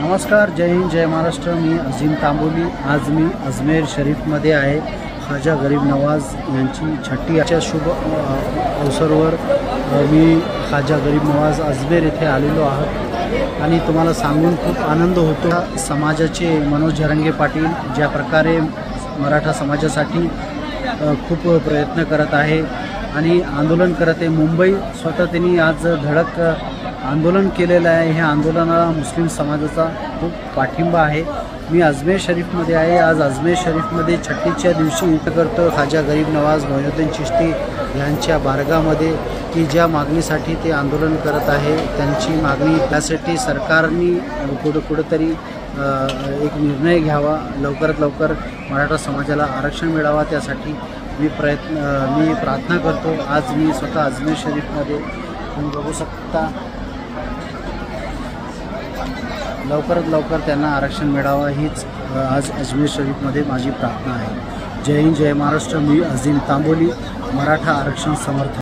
नमस्कार, जय हिंद, जय महाराष्ट्र। मी अजीम तांबोली। आज मी अजमेर शरीफमध्ये आहे। ख्वाजा गरीब नवाज यांची छठ्ठीच्या शुभ अवसरावर मी ख्वाजा गरीब नवाज अजमेर येथे आलेलो आहोत आणि तुम्हाला सांगून खूप आनंद होतो। समाजाचे मनोज जरंगे पाटील ज्या प्रकारे मराठा समाजासाठी खूप प्रयत्न करत आहे आणि आंदोलन करत आहे। मुंबई स्वतः त्यांनी आज धडक आंदोलन केलेलं आहे। ह्या आंदोलनाला मुस्लिम समाजाचा खूप पाठिंबा आहे। मी अजमेर शरीफमध्ये आहे। आज अजमेर शरीफमध्ये छठ्ठीच्या दिवशी करतो ख्वाजा गरीब नवाज मोइनुद्दीन चिश्ती यांच्या बारगामध्ये की ज्या मागणीसाठी ते आंदोलन करत आहे, त्यांची मागणी त्यासाठी सरकारने कुठंतरी एक निर्णय घ्यावा, लवकरात लवकर मराठा समाजाला आरक्षण मिळावा, त्यासाठी मी प्रार्थना करतो। आज मी स्वतः अजमेर शरीफमध्ये तुम्ही बघू शकता, लवकरात लवकर त्यांना आरक्षण मिळावा हीच आज अजमेर शरीफमध्ये माझी प्रार्थना आहे। जय हिंद, जय महाराष्ट्र। मी अजीम तांबोली, मराठा आरक्षण समर्थक।